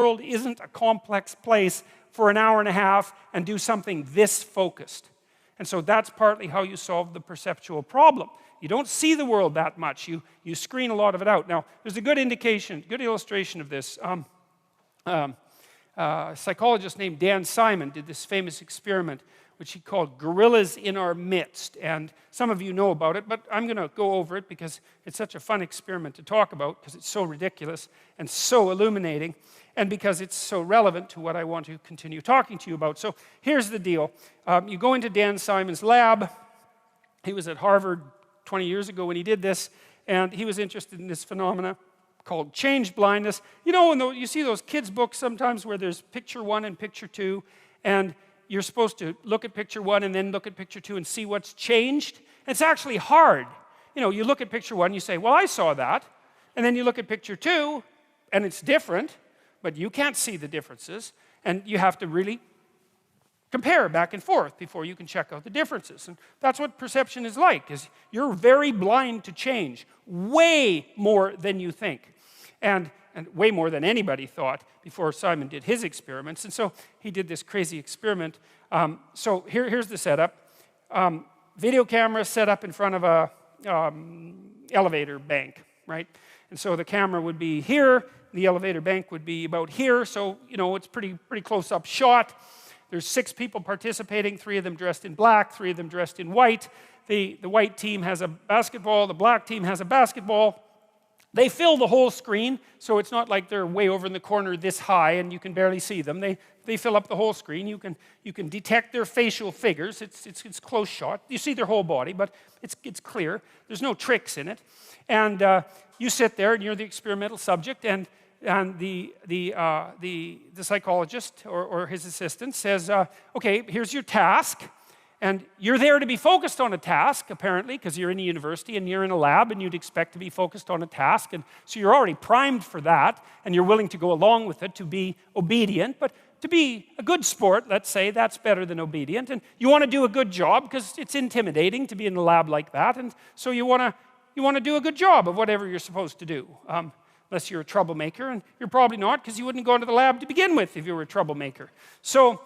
world isn't a complex place for an hour and a half and do something this focused. And so that's partly how you solve the perceptual problem. You don't see the world that much. You screen a lot of it out. Now, there's a good indication, good illustration of this. A psychologist named Dan Simon did this famous experiment which he called Gorillas in Our Midst. And some of you know about it, but I'm going to go over it because it's such a fun experiment to talk about, because it's so ridiculous and so illuminating, and because it's so relevant to what I want to continue talking to you about. So here's the deal. You go into Dan Simon's lab. He was at Harvard 20 years ago when he did this, and he was interested in this phenomena called change blindness. You know, when you see those kids' books sometimes where there's picture 1 and picture 2, and you're supposed to look at picture 1 and then look at picture 2 and see what's changed. It's actually hard. You know, you look at picture 1, you say, well, I saw that. And then you look at picture 2, and it's different, but you can't see the differences. And you have to really compare back and forth before you can check out the differences. And that's what perception is like, is you're very blind to change, way more than you think. And way more than anybody thought before Simon did his experiments. And so he did this crazy experiment. So here's the setup. Video camera set up in front of a elevator bank, right? And so the camera would be here, the elevator bank would be about here, so you know it's pretty close-up shot. There's 6 people participating, 3 of them dressed in black, 3 of them dressed in white. The white team has a basketball, the black team has a basketball. They fill the whole screen, so it's not like they're way over in the corner this high and you can barely see them. They fill up the whole screen. You can detect their facial figures. It's close shot. You see their whole body, but it's clear. There's no tricks in it. And you sit there and you're the experimental subject, and the psychologist or his assistant says, okay, here's your task. And you're there to be focused on a task, apparently, because you're in a university and you're in a lab and you'd expect to be focused on a task. And so you're already primed for that, and you're willing to go along with it, to be obedient. But to be a good sport, let's say, that's better than obedient. And you want to do a good job because it's intimidating to be in a lab like that. And so you want to do a good job of whatever you're supposed to do, unless you're a troublemaker. And you're probably not, because you wouldn't go into the lab to begin with if you were a troublemaker. So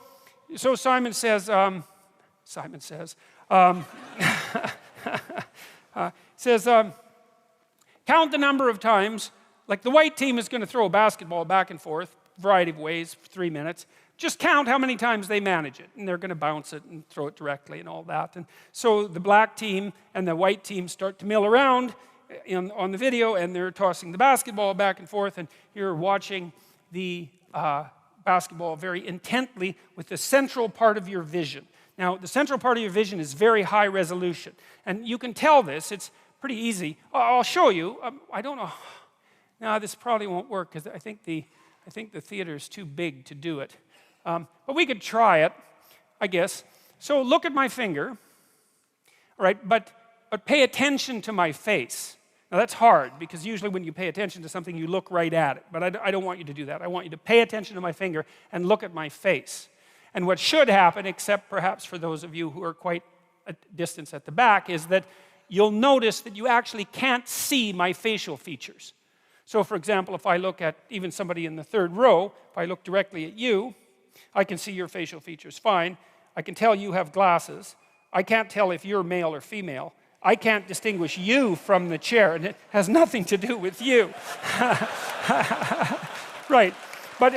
Simon says, count the number of times, like the white team is going to throw a basketball back and forth, a variety of ways, for 3 minutes. Just count how many times they manage it, and they're going to bounce it and throw it directly and all that. And so the black team and the white team start to mill around on the video, and they're tossing the basketball back and forth, and you're watching the basketball very intently with the central part of your vision. Now, the central part of your vision is very high resolution. And you can tell this. It's pretty easy. I'll show you. I don't know. No, this probably won't work because I think the theater is too big to do it. But we could try it, I guess. So look at my finger. All right, but pay attention to my face. Now, that's hard because usually when you pay attention to something, you look right at it. But I don't want you to do that. I want you to pay attention to my finger and look at my face. And what should happen, except perhaps for those of you who are quite a distance at the back, is that you'll notice that you actually can't see my facial features. So, for example, if I look at even somebody in the 3rd row, if I look directly at you, I can see your facial features fine. I can tell you have glasses. I can't tell if you're male or female. I can't distinguish you from the chair, and it has nothing to do with you. Right. But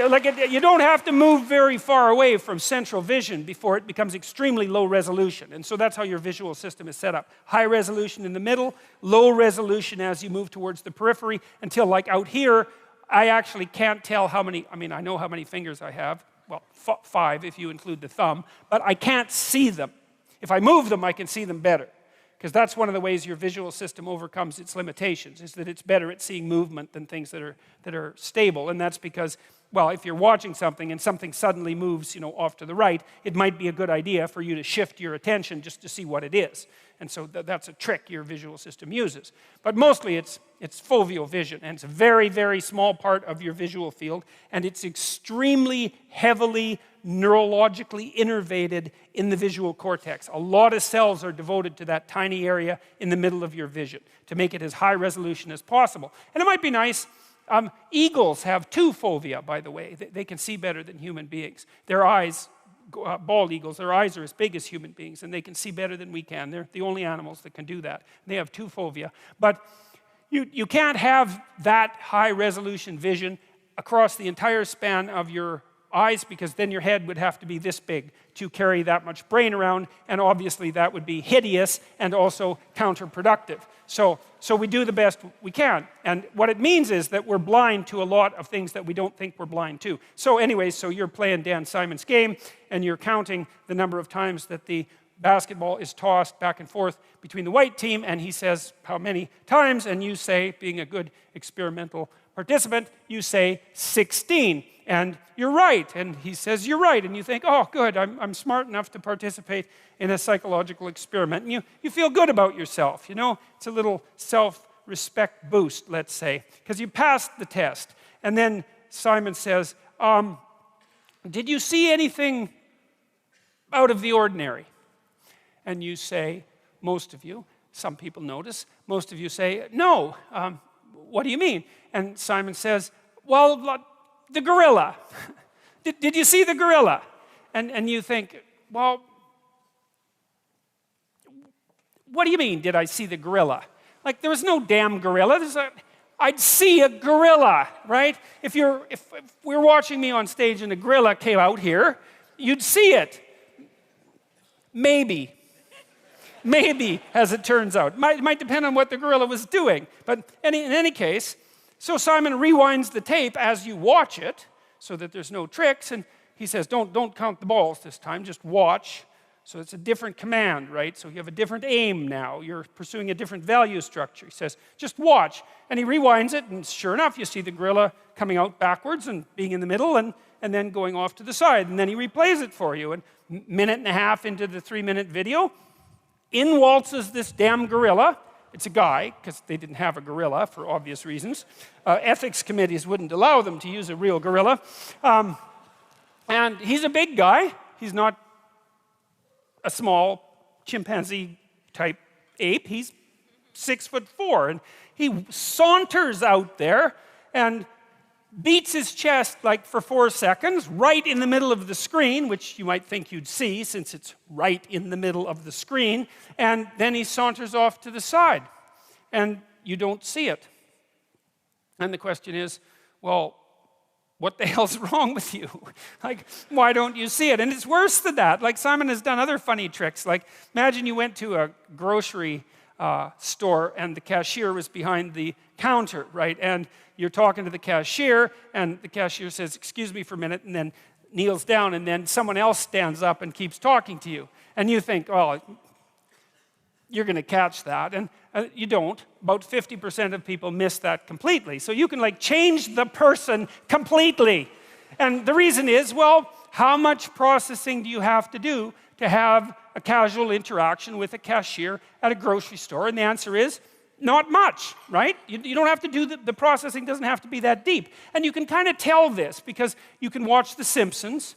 you don't have to move very far away from central vision before it becomes extremely low resolution. And so that's how your visual system is set up. High resolution in the middle, low resolution as you move towards the periphery, until like out here, I actually can't tell how many, I know how many fingers I have. Well, 5 if you include the thumb, but I can't see them. If I move them, I can see them better. Because that's one of the ways your visual system overcomes its limitations, is that it's better at seeing movement than things that are stable. And that's because, well, if you're watching something and something suddenly moves, off to the right, it might be a good idea for you to shift your attention just to see what it is. And so that's a trick your visual system uses. But mostly it's foveal vision, and it's a very, very small part of your visual field, and it's extremely heavily neurologically innervated in the visual cortex. A lot of cells are devoted to that tiny area in the middle of your vision to make it as high resolution as possible. And it might be nice Eagles have two fovea, by the way. They can see better than human beings. Their eyes, bald eagles, their eyes are as big as human beings, and they can see better than we can. They're the only animals that can do that. They have two fovea. But you can't have that high resolution vision across the entire span of your eyes, because then your head would have to be this big to carry that much brain around, and obviously that would be hideous and also counterproductive. So we do the best we can. And what it means is that we're blind to a lot of things that we don't think we're blind to. So anyways, so you're playing Dan Simon's game, and you're counting the number of times that the basketball is tossed back and forth between the white team, and he says how many times, and you say, being a good experimental participant, you say 16. And you're right, and he says you're right, and you think, oh, good, I'm smart enough to participate in a psychological experiment. And you feel good about yourself, you know? It's a little self-respect boost, let's say, because you passed the test. And then Simon says, did you see anything out of the ordinary? And you say, most of you, some people notice, most of you say, no. What do you mean? And Simon says, well, the gorilla. Did you see the gorilla? And you think, well, what do you mean, did I see the gorilla? Like, there was no damn gorilla. I'd see a gorilla, right? If we're watching me on stage and a gorilla came out here, you'd see it. Maybe, as it turns out. It might depend on what the gorilla was doing. But in any case, so Simon rewinds the tape as you watch it, so that there's no tricks, and he says, don't count the balls this time, just watch. So it's a different command, right? So you have a different aim now. You're pursuing a different value structure. He says, just watch. And he rewinds it, and sure enough, you see the gorilla coming out backwards and being in the middle, and then going off to the side. And then he replays it for you. And minute and a half into the 3-minute video, in waltzes this damn gorilla. It's a guy, because they didn't have a gorilla for obvious reasons. Ethics committees wouldn't allow them to use a real gorilla. And he's a big guy. He's not a small chimpanzee-type ape. He's 6'4", and he saunters out there and beats his chest like for 4 seconds, right in the middle of the screen, which you might think you'd see since it's right in the middle of the screen, and then he saunters off to the side, and you don't see it. And the question is, well, what the hell's wrong with you? Like, why don't you see it? And it's worse than that. Like, Simon has done other funny tricks. Like, imagine you went to a grocery store and the cashier was behind the counter, right? And you're talking to the cashier, and the cashier says, excuse me for a minute, and then kneels down, and then someone else stands up and keeps talking to you. And you think, oh, you're going to catch that. And you don't. About 50% of people miss that completely. So you can, like, change the person completely. And the reason is, well, how much processing do you have to do to have a casual interaction with a cashier at a grocery store? And the answer is, not much, right? You don't have to do the processing doesn't have to be that deep. And you can kind of tell this because you can watch The Simpsons,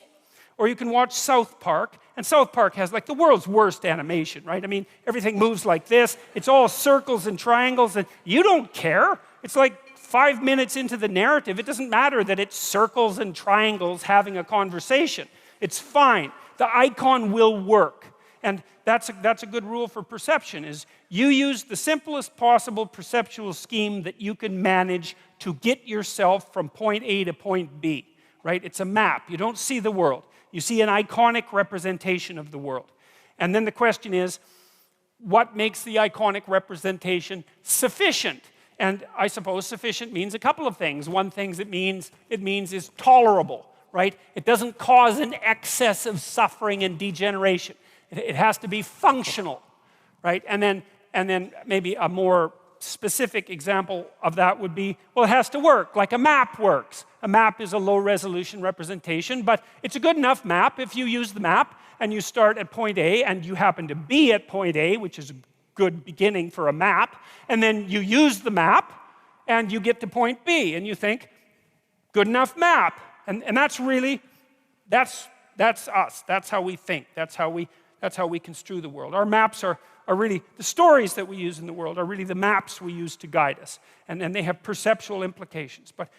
or you can watch South Park, and South Park has like the world's worst animation, right? I mean, everything moves like this. It's all circles and triangles, and you don't care. It's like 5 minutes into the narrative. It doesn't matter that it's circles and triangles having a conversation. It's fine. The icon will work. And that's a good rule for perception, is you use the simplest possible perceptual scheme that you can manage to get yourself from point A to point B, right? It's a map. You don't see the world. You see an iconic representation of the world. And then the question is, what makes the iconic representation sufficient? And I suppose sufficient means a couple of things. One thing it means is tolerable, right? It doesn't cause an excess of suffering and degeneration. It has to be functional, right? And then maybe a more specific example of that would be, well, it has to work, like a map works. A map is a low-resolution representation, but it's a good enough map if you use the map and you start at point A and you happen to be at point A, which is a good beginning for a map, and then you use the map and you get to point B, and you think, good enough map. And that's really, that's us. That's how we think. That's how we construe the world. Our maps are are really, the stories that we use in the world are really the maps we use to guide us. And they have perceptual implications. But